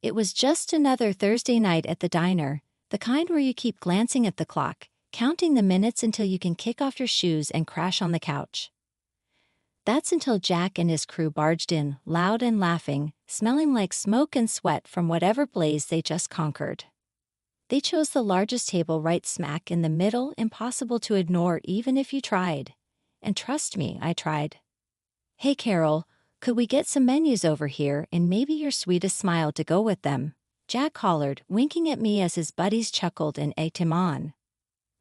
It was just another Thursday night at the diner, the kind where you keep glancing at the clock, counting the minutes until you can kick off your shoes and crash on the couch. That's until Jack and his crew barged in, loud and laughing, smelling like smoke and sweat from whatever blaze they just conquered. They chose the largest table right smack in the middle, impossible to ignore even if you tried. And trust me, I tried. "Hey Carol, could we get some menus over here and maybe your sweetest smile to go with them?" Jack hollered, winking at me as his buddies chuckled and egged him on.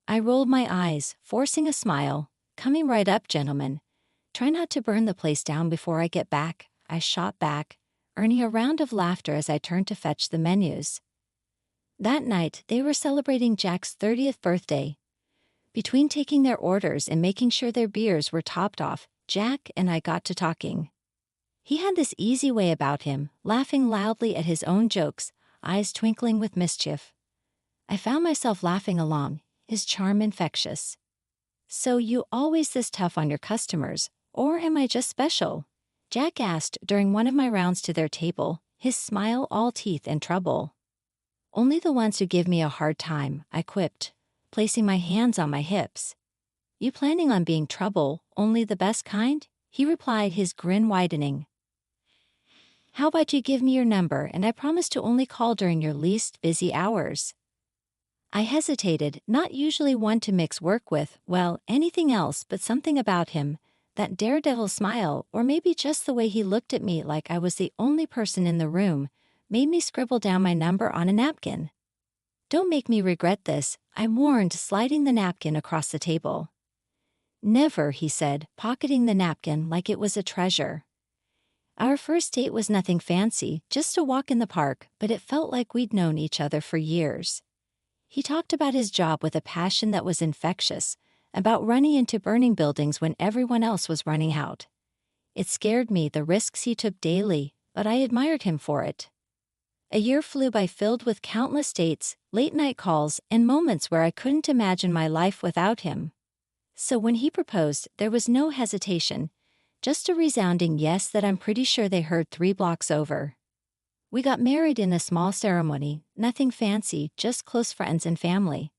I rolled my eyes, forcing a smile. "Coming right up, gentlemen. Try not to burn the place down before I get back," I shot back, earning a round of laughter as I turned to fetch the menus. That night, they were celebrating Jack's 30th birthday. Between taking their orders and making sure their beers were topped off, Jack and I got to talking. He had this easy way about him, laughing loudly at his own jokes, eyes twinkling with mischief. I found myself laughing along, his charm infectious. "So you always this tough on your customers, or am I just special?" Jack asked during one of my rounds to their table, his smile all teeth and trouble. "Only the ones who give me a hard time," I quipped, placing my hands on my hips. "You planning on being trouble, only the best kind?" he replied, his grin widening. "How about you give me your number and I promise to only call during your least busy hours?" I hesitated, not usually one to mix work with, well, anything else but something about him, that daredevil smile, or maybe just the way he looked at me like I was the only person in the room, made me scribble down my number on a napkin. "Don't make me regret this," I warned, sliding the napkin across the table. "Never," he said, pocketing the napkin like it was a treasure. Our first date was nothing fancy, just a walk in the park, but it felt like we'd known each other for years. He talked about his job with a passion that was infectious, about running into burning buildings when everyone else was running out. It scared me, the risks he took daily, but I admired him for it. A year flew by filled with countless dates, late-night calls, and moments where I couldn't imagine my life without him. So when he proposed, there was no hesitation, just a resounding yes that I'm pretty sure they heard 3 blocks over. We got married in a small ceremony, nothing fancy, just close friends and family.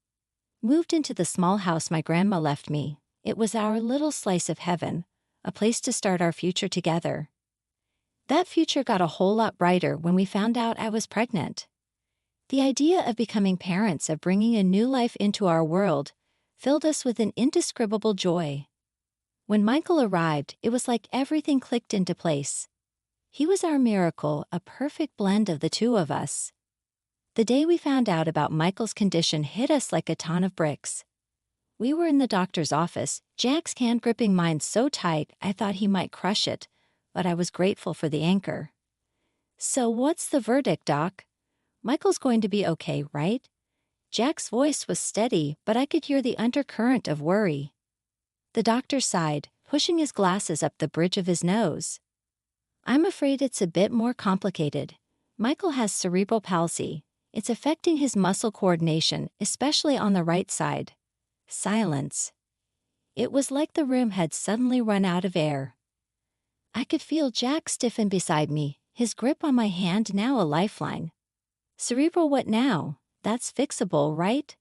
Moved into the small house my grandma left me. It was our little slice of heaven, a place to start our future together. That future got a whole lot brighter when we found out I was pregnant. The idea of becoming parents, of bringing a new life into our world, filled us with an indescribable joy. When Michael arrived, it was like everything clicked into place. He was our miracle, a perfect blend of the two of us. The day we found out about Michael's condition hit us like a ton of bricks. We were in the doctor's office, Jack's hand gripping mine so tight I thought he might crush it, but I was grateful for the anchor. "So what's the verdict, Doc? Michael's going to be okay, right?" Jack's voice was steady, but I could hear the undercurrent of worry. The doctor sighed, pushing his glasses up the bridge of his nose. "I'm afraid it's a bit more complicated. Michael has cerebral palsy. It's affecting his muscle coordination, especially on the right side." Silence. It was like the room had suddenly run out of air. I could feel Jack stiffen beside me, his grip on my hand now a lifeline. "Cerebral what now? That's fixable, right?"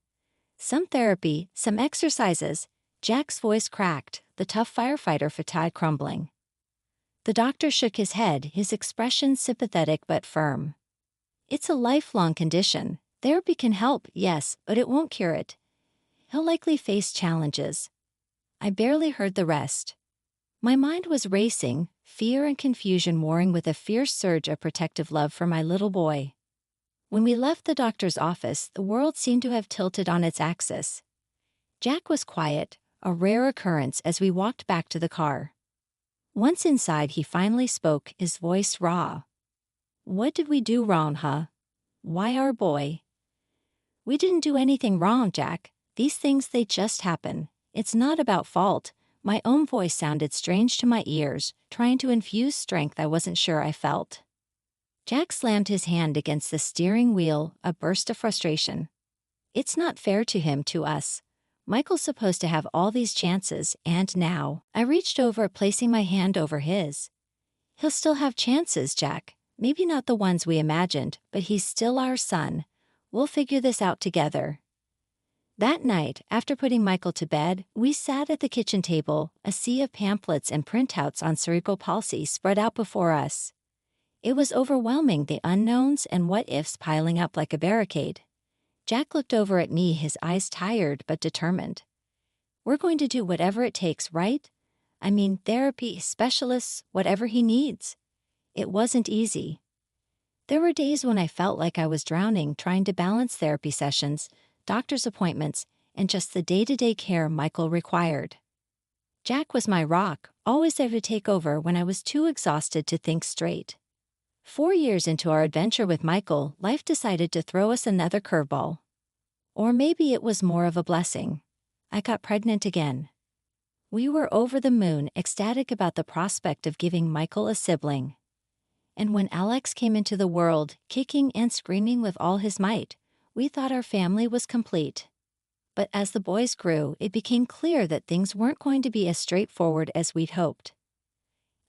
"Some therapy, some exercises." Jack's voice cracked, the tough firefighter fatigue crumbling. The doctor shook his head, his expression sympathetic but firm. "It's a lifelong condition. Therapy can help, yes, but it won't cure it. He'll likely face challenges." I barely heard the rest. My mind was racing, fear and confusion warring with a fierce surge of protective love for my little boy. When we left the doctor's office, the world seemed to have tilted on its axis. Jack was quiet, a rare occurrence as we walked back to the car. Once inside, he finally spoke, his voice raw. "What did we do wrong, huh? Why our boy?" "We didn't do anything wrong, Jack. These things, they just happen. It's not about fault." My own voice sounded strange to my ears, trying to infuse strength I wasn't sure I felt. Jack slammed his hand against the steering wheel, a burst of frustration. "It's not fair to him, to us. Michael's supposed to have all these chances, and now," I reached over, placing my hand over his. "He'll still have chances, Jack. Maybe not the ones we imagined, but he's still our son. We'll figure this out together. That night, after putting Michael to bed, we sat at the kitchen table, a sea of pamphlets and printouts on cerebral palsy spread out before us. It was overwhelming, the unknowns and what-ifs piling up like a barricade. Jack looked over at me, his eyes tired but determined. We're going to do whatever it takes, right? I mean, therapy, specialists, whatever he needs. It wasn't easy. There were days when I felt like I was drowning trying to balance therapy sessions, doctor's appointments, and just the day-to-day care Michael required. Jack was my rock, always there to take over when I was too exhausted to think straight. 4 years into our adventure with Michael, life decided to throw us another curveball. Or maybe it was more of a blessing. I got pregnant again. We were over the moon, ecstatic about the prospect of giving Michael a sibling. And when Alex came into the world, kicking and screaming with all his might, we thought our family was complete. But as the boys grew, it became clear that things weren't going to be as straightforward as we'd hoped.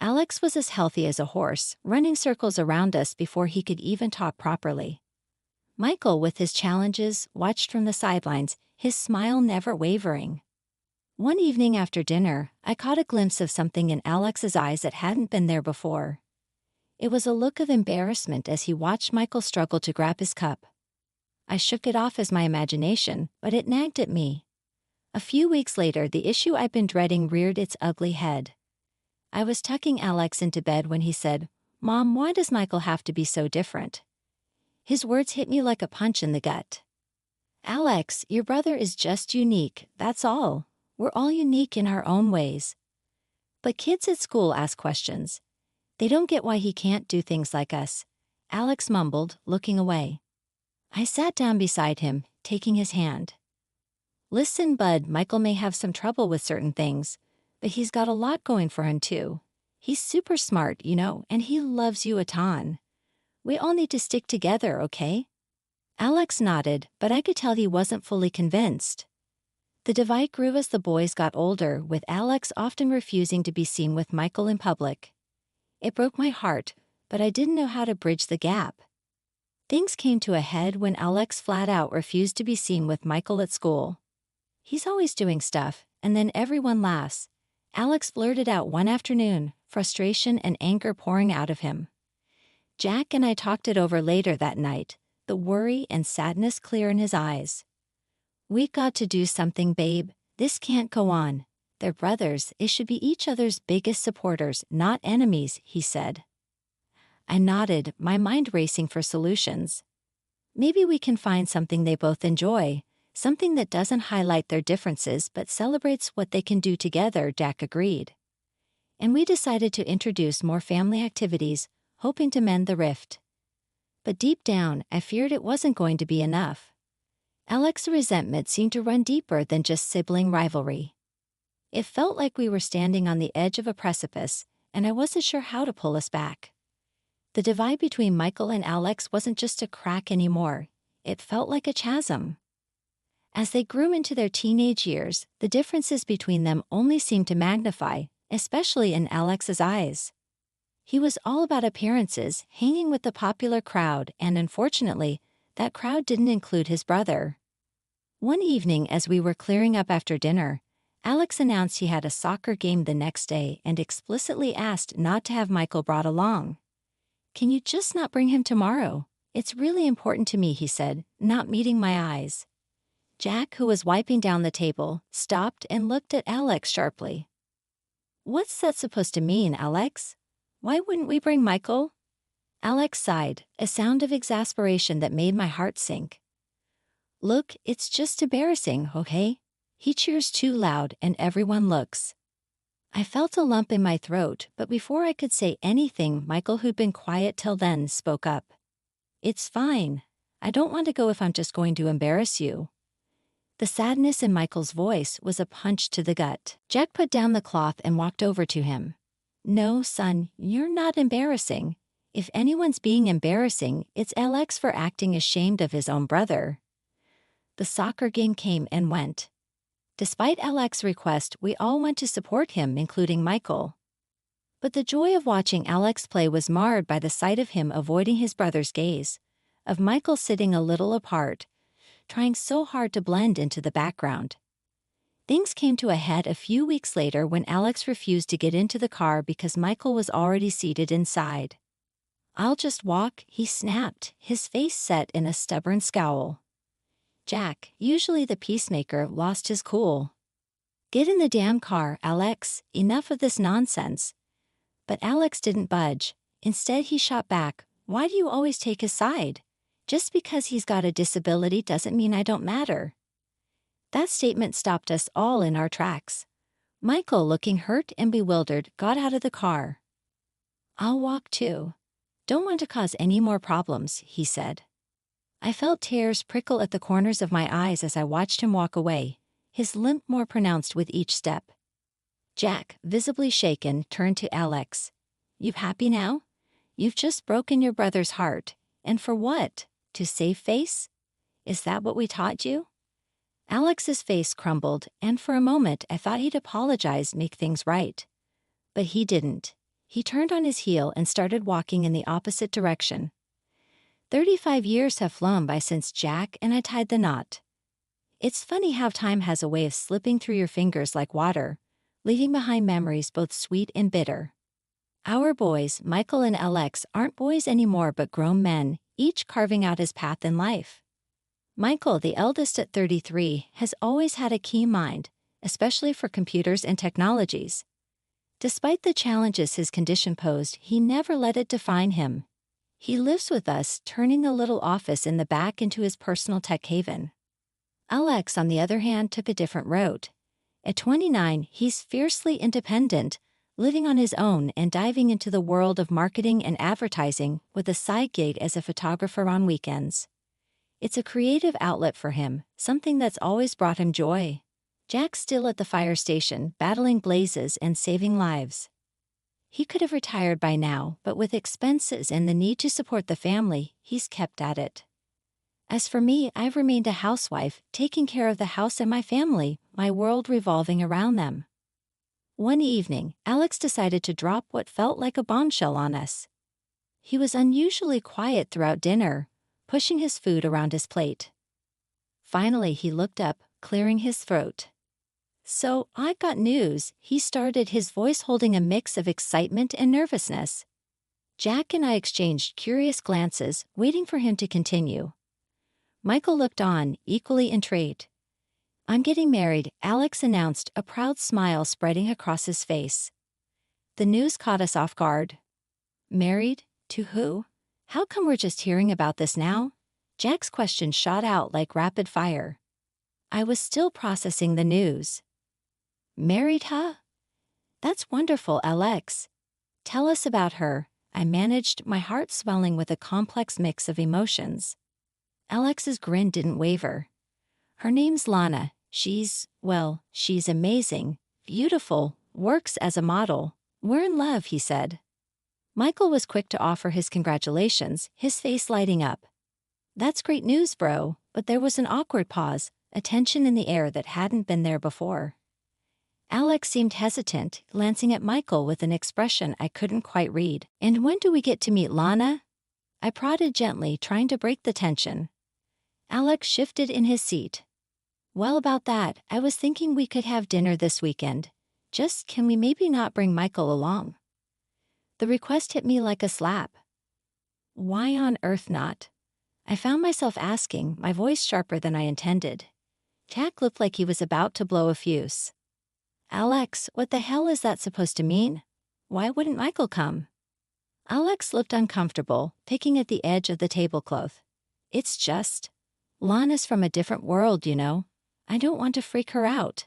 Alex was as healthy as a horse, running circles around us before he could even talk properly. Michael, with his challenges, watched from the sidelines, his smile never wavering. One evening after dinner, I caught a glimpse of something in Alex's eyes that hadn't been there before. It was a look of embarrassment as he watched Michael struggle to grab his cup. I shook it off as my imagination, but it nagged at me. A few weeks later, the issue I'd been dreading reared its ugly head. I was tucking Alex into bed when he said, "Mom, why does Michael have to be so different?" His words hit me like a punch in the gut. "Alex, your brother is just unique, that's all. We're all unique in our own ways." But kids at school ask questions. They don't get why he can't do things like us, Alex mumbled, looking away. I sat down beside him, taking his hand. "Listen, bud, Michael may have some trouble with certain things, but he's got a lot going for him too. He's super smart, and he loves you a ton. We all need to stick together, okay?" Alex nodded, but I could tell he wasn't fully convinced. The divide grew as the boys got older, with Alex often refusing to be seen with Michael in public. It broke my heart, but I didn't know how to bridge the gap. Things came to a head when Alex flat out refused to be seen with Michael at school. "He's always doing stuff, and then everyone laughs," Alex blurted out one afternoon, frustration and anger pouring out of him. Jack and I talked it over later that night, the worry and sadness clear in his eyes. "We got to do something, babe. This can't go on. They're brothers, it should be each other's biggest supporters, not enemies," he said. I nodded, my mind racing for solutions. "Maybe we can find something they both enjoy, something that doesn't highlight their differences but celebrates what they can do together," Jack agreed. And we decided to introduce more family activities, hoping to mend the rift. But deep down, I feared it wasn't going to be enough. Alex's resentment seemed to run deeper than just sibling rivalry. It felt like we were standing on the edge of a precipice, and I wasn't sure how to pull us back. The divide between Michael and Alex wasn't just a crack anymore, it felt like a chasm. As they grew into their teenage years, the differences between them only seemed to magnify, especially in Alex's eyes. He was all about appearances, hanging with the popular crowd, and unfortunately, that crowd didn't include his brother. One evening as we were clearing up after dinner, Alex announced he had a soccer game the next day and explicitly asked not to have Michael brought along. "Can you just not bring him tomorrow? It's really important to me," he said, not meeting my eyes. Jack, who was wiping down the table, stopped and looked at Alex sharply. "What's that supposed to mean, Alex? Why wouldn't we bring Michael?" Alex sighed, a sound of exasperation that made my heart sink. "Look, it's just embarrassing, okay? He cheers too loud and everyone looks." I felt a lump in my throat, but before I could say anything, Michael, who'd been quiet till then, spoke up. "It's fine. I don't want to go if I'm just going to embarrass you." The sadness in Michael's voice was a punch to the gut. Jack put down the cloth and walked over to him. "No, son, you're not embarrassing. If anyone's being embarrassing, it's Alex for acting ashamed of his own brother." The soccer game came and went. Despite Alex's request, we all went to support him, including Michael. But the joy of watching Alex play was marred by the sight of him avoiding his brother's gaze, of Michael sitting a little apart, trying so hard to blend into the background. Things came to a head a few weeks later when Alex refused to get into the car because Michael was already seated inside. "I'll just walk," he snapped, his face set in a stubborn scowl. Jack, usually the peacemaker, lost his cool. "Get in the damn car, Alex, enough of this nonsense." But Alex didn't budge. Instead, he shot back, "Why do you always take his side? Just because he's got a disability doesn't mean I don't matter." That statement stopped us all in our tracks. Michael, looking hurt and bewildered, got out of the car. "I'll walk too. Don't want to cause any more problems," he said. I felt tears prickle at the corners of my eyes as I watched him walk away, his limp more pronounced with each step. Jack, visibly shaken, turned to Alex. "You happy now? You've just broken your brother's heart. And for what? To save face? Is that what we taught you?" Alex's face crumbled, and for a moment I thought he'd apologize, make things right. But he didn't. He turned on his heel and started walking in the opposite direction. 35 years have flown by since Jack and I tied the knot. It's funny how time has a way of slipping through your fingers like water, leaving behind memories both sweet and bitter. Our boys, Michael and Alex, aren't boys anymore but grown men, each carving out his path in life. Michael, the eldest at 33, has always had a keen mind, especially for computers and technologies. Despite the challenges his condition posed, he never let it define him. He lives with us, turning the little office in the back into his personal tech haven. Alex, on the other hand, took a different road. At 29, he's fiercely independent, living on his own and diving into the world of marketing and advertising with a side gig as a photographer on weekends. It's a creative outlet for him, something that's always brought him joy. Jack's still at the fire station, battling blazes and saving lives. He could have retired by now, but with expenses and the need to support the family, he's kept at it. As for me, I've remained a housewife, taking care of the house and my family, my world revolving around them. One evening, Alex decided to drop what felt like a bombshell on us. He was unusually quiet throughout dinner, pushing his food around his plate. Finally, he looked up, clearing his throat. "So, I got news," he started, his voice holding a mix of excitement and nervousness. Jack and I exchanged curious glances, waiting for him to continue. Michael looked on, equally intrigued. "I'm getting married," Alex announced, a proud smile spreading across his face. The news caught us off guard. "Married? To who? How come we're just hearing about this now?" Jack's question shot out like rapid fire. I was still processing the news. "Married, huh? That's wonderful, Alex. Tell us about her," I managed, my heart swelling with a complex mix of emotions. Alex's grin didn't waver. "Her name's Lana. She's amazing, beautiful, works as a model. We're in love," he said. Michael was quick to offer his congratulations, his face lighting up. "That's great news, bro," but there was an awkward pause, a tension in the air that hadn't been there before. Alex seemed hesitant, glancing at Michael with an expression I couldn't quite read. "And when do we get to meet Lana?" I prodded gently, trying to break the tension. Alex shifted in his seat. "Well, about that, I was thinking we could have dinner this weekend. Just can we maybe not bring Michael along?" The request hit me like a slap. Why on earth not? I found myself asking, my voice sharper than I intended. Jack looked like he was about to blow a fuse. "Alex, what the hell is that supposed to mean? Why wouldn't Michael come?" Alex looked uncomfortable, picking at the edge of the tablecloth. "It's just, Lana's from a different world, you know. I don't want to freak her out."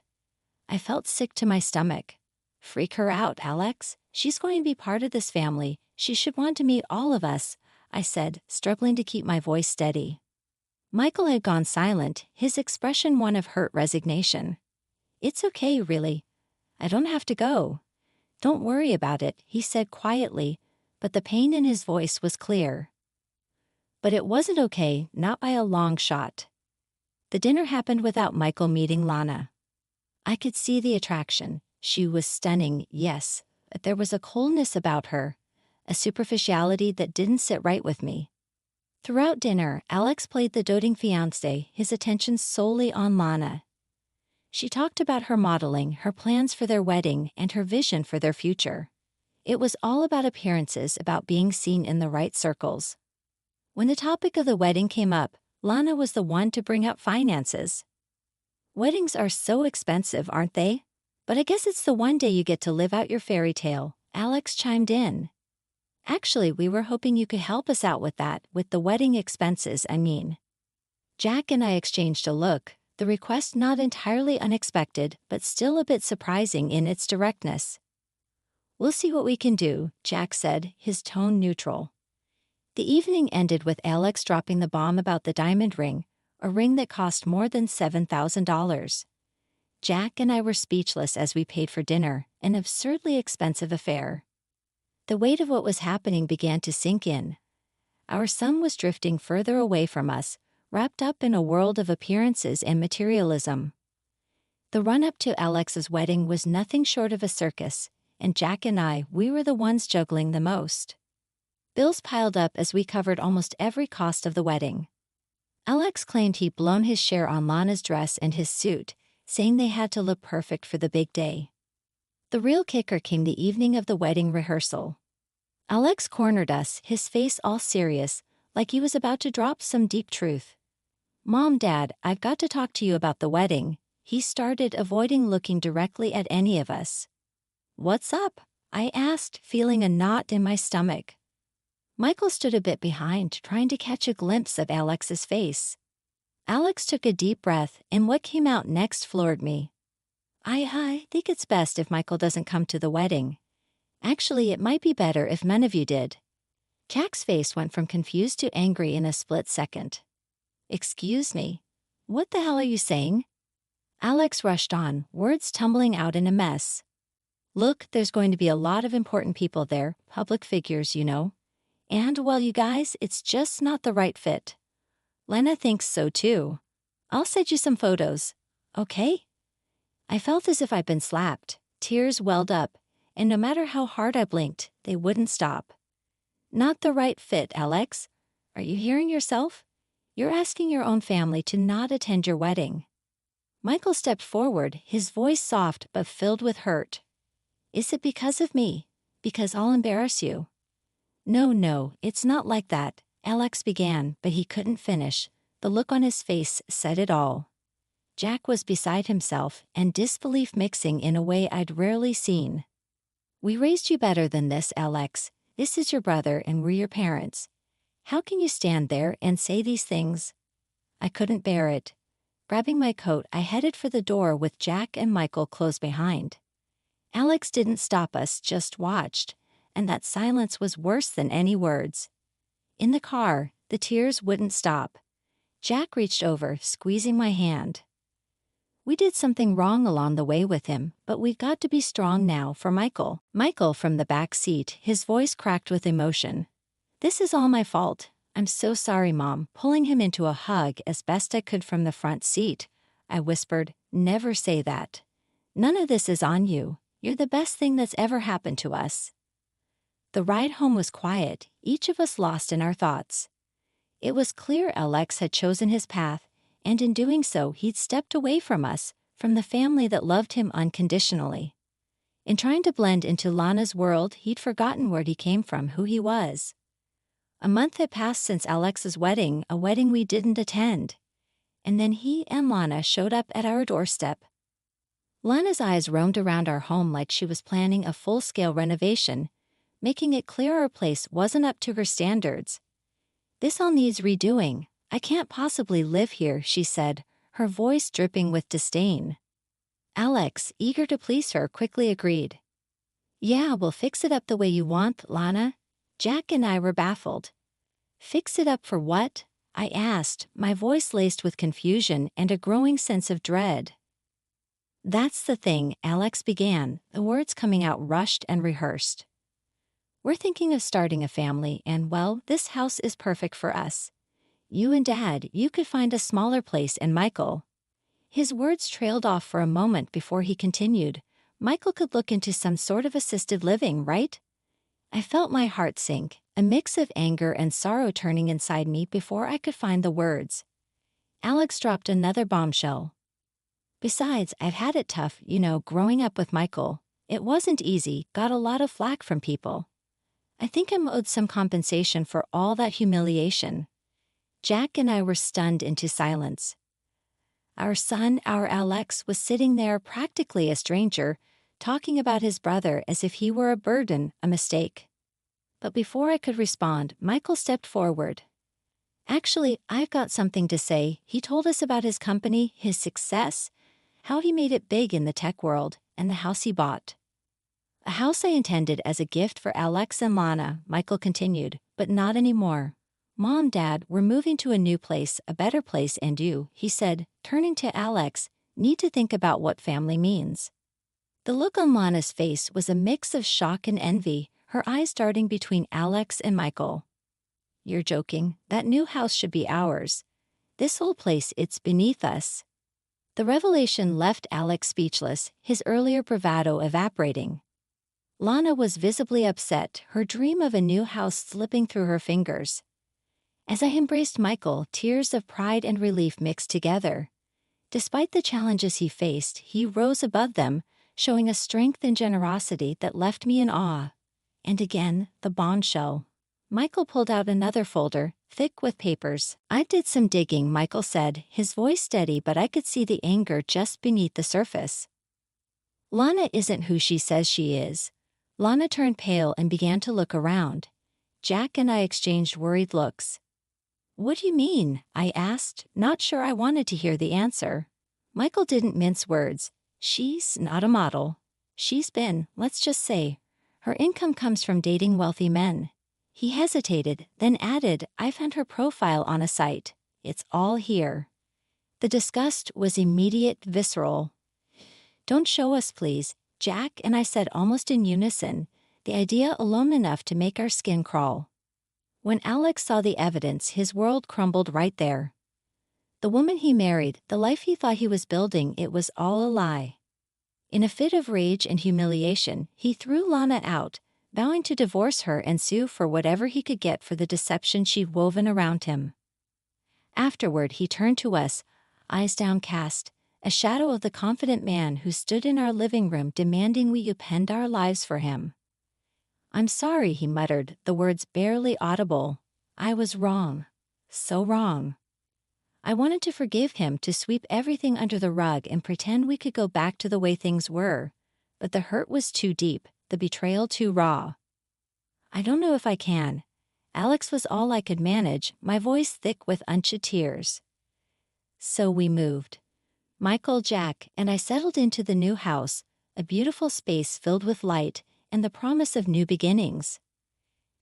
I felt sick to my stomach. "Freak her out, Alex? She's going to be part of this family. She should want to meet all of us," I said, struggling to keep my voice steady. Michael had gone silent, his expression one of hurt resignation. "It's okay, really. I don't have to go. Don't worry about it," he said quietly, but the pain in his voice was clear. But it wasn't okay, not by a long shot. The dinner happened without Michael meeting Lana. I could see the attraction. She was stunning, yes, but there was a coldness about her, a superficiality that didn't sit right with me. Throughout dinner, Alex played the doting fiancé, his attention solely on Lana. She talked about her modeling, her plans for their wedding, and her vision for their future. It was all about appearances, about being seen in the right circles. When the topic of the wedding came up, Lana was the one to bring up finances. Weddings are so expensive, aren't they? But I guess it's the one day you get to live out your fairy tale, Alex chimed in. Actually, we were hoping you could help us out with that, with the wedding expenses, I mean. Jack and I exchanged a look, the request not entirely unexpected, but still a bit surprising in its directness. We'll see what we can do, Jack said, his tone neutral. The evening ended with Alex dropping the bomb about the diamond ring, a ring that cost more than $7,000. Jack and I were speechless as we paid for dinner, an absurdly expensive affair. The weight of what was happening began to sink in. Our son was drifting further away from us, wrapped up in a world of appearances and materialism. The run-up to Alex's wedding was nothing short of a circus, and Jack and I, we were the ones juggling the most. Bills piled up as we covered almost every cost of the wedding. Alex claimed he'd blown his share on Lana's dress and his suit, saying they had to look perfect for the big day. The real kicker came the evening of the wedding rehearsal. Alex cornered us, his face all serious, like he was about to drop some deep truth. "Mom, Dad, I've got to talk to you about the wedding," he started, avoiding looking directly at any of us. "What's up?" I asked, feeling a knot in my stomach. Michael stood a bit behind, trying to catch a glimpse of Alex's face. Alex took a deep breath, and what came out next floored me. I think it's best if Michael doesn't come to the wedding. Actually, it might be better if none of you did. Jack's face went from confused to angry in a split second. "Excuse me? What the hell are you saying?" Alex rushed on, words tumbling out in a mess. "Look, there's going to be a lot of important people there, public figures, you know. And, well, you guys, it's just not the right fit. Lena thinks so too. I'll send you some photos, okay?" I felt as if I'd been slapped. Tears welled up, and no matter how hard I blinked, they wouldn't stop. "Not the right fit, Alex? Are you hearing yourself? You're asking your own family to not attend your wedding." Michael stepped forward, his voice soft but filled with hurt. "Is it because of me? Because I'll embarrass you?" No, it's not like that," Alex began, but he couldn't finish. The look on his face said it all. Jack was beside himself, and disbelief mixing in a way I'd rarely seen. "We raised you better than this, Alex. This is your brother and we're your parents. How can you stand there and say these things?" I couldn't bear it. Grabbing my coat, I headed for the door with Jack and Michael close behind. Alex didn't stop us, just watched, and that silence was worse than any words. In the car, the tears wouldn't stop. Jack reached over, squeezing my hand. "We did something wrong along the way with him, but we've got to be strong now for Michael." Michael from the back seat, his voice cracked with emotion. "This is all my fault. I'm so sorry, Mom," pulling him into a hug as best I could from the front seat. I whispered, "Never say that. None of this is on you. You're the best thing that's ever happened to us." The ride home was quiet, each of us lost in our thoughts. It was clear Alex had chosen his path, and in doing so he'd stepped away from us, from the family that loved him unconditionally. In trying to blend into Lana's world, he'd forgotten where he came from, who he was. A month had passed since Alex's wedding, a wedding we didn't attend. And then he and Lana showed up at our doorstep. Lana's eyes roamed around our home like she was planning a full-scale renovation, making it clear our place wasn't up to her standards. "This all needs redoing. I can't possibly live here," she said, her voice dripping with disdain. Alex, eager to please her, quickly agreed. "Yeah, we'll fix it up the way you want, Lana." Jack and I were baffled. "Fix it up for what?" I asked, my voice laced with confusion and a growing sense of dread. "That's the thing," Alex began, the words coming out rushed and rehearsed. "We're thinking of starting a family, and well, this house is perfect for us. You and Dad, you could find a smaller place, and Michael." His words trailed off for a moment before he continued. Michael could look into some sort of assisted living, right? I felt my heart sink, a mix of anger and sorrow turning inside me before I could find the words. Alex dropped another bombshell. Besides, I've had it tough, growing up with Michael. It wasn't easy, got a lot of flack from people. I think I'm owed some compensation for all that humiliation. Jack and I were stunned into silence. Our son, our Alex, was sitting there practically a stranger, talking about his brother as if he were a burden, a mistake. But before I could respond, Michael stepped forward. Actually, I've got something to say. He told us about his company, his success, how he made it big in the tech world, and the house he bought. A house I intended as a gift for Alex and Lana, Michael continued, but not anymore. Mom, Dad, we're moving to a new place, a better place, and you, he said, turning to Alex, need to think about what family means. The look on Lana's face was a mix of shock and envy, her eyes darting between Alex and Michael. You're joking, that new house should be ours. This whole place, it's beneath us. The revelation left Alex speechless, his earlier bravado evaporating. Lana was visibly upset, her dream of a new house slipping through her fingers. As I embraced Michael, tears of pride and relief mixed together. Despite the challenges he faced, he rose above them, showing a strength and generosity that left me in awe. And again, the bombshell. Michael pulled out another folder, thick with papers. I did some digging, Michael said, his voice steady, but I could see the anger just beneath the surface. Lana isn't who she says she is. Lana turned pale and began to look around. Jack and I exchanged worried looks. What do you mean? I asked, not sure I wanted to hear the answer. Michael didn't mince words. She's not a model. She's been, let's just say, her income comes from dating wealthy men. He hesitated, then added, I found her profile on a site. It's all here. The disgust was immediate, visceral. Don't show us, please, Jack and I said almost in unison, the idea alone enough to make our skin crawl. When Alex saw the evidence, his world crumbled right there. The woman he married, the life he thought he was building, it was all a lie. In a fit of rage and humiliation, he threw Lana out, vowing to divorce her and sue for whatever he could get for the deception she'd woven around him. Afterward, he turned to us, eyes downcast, a shadow of the confident man who stood in our living room demanding we append our lives for him. I'm sorry, he muttered, the words barely audible. I was wrong. So wrong. I wanted to forgive him, to sweep everything under the rug and pretend we could go back to the way things were. But the hurt was too deep, the betrayal too raw. I don't know if I can. Alex was all I could manage, my voice thick with unshed tears. So we moved. Michael, Jack, and I settled into the new house, a beautiful space filled with light and the promise of new beginnings.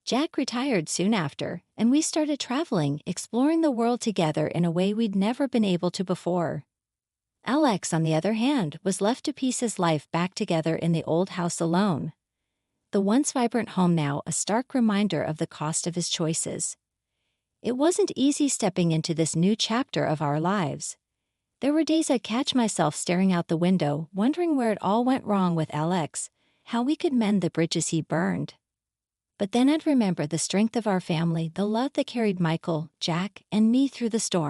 Jack retired soon after, and we started traveling, exploring the world together in a way we'd never been able to before. Alex, on the other hand, was left to piece his life back together in the old house alone. The once vibrant home now a stark reminder of the cost of his choices. It wasn't easy stepping into this new chapter of our lives. There were days I'd catch myself staring out the window, wondering where it all went wrong with Alex, how we could mend the bridges he burned. But then I'd remember the strength of our family, the love that carried Michael, Jack, and me through the storm.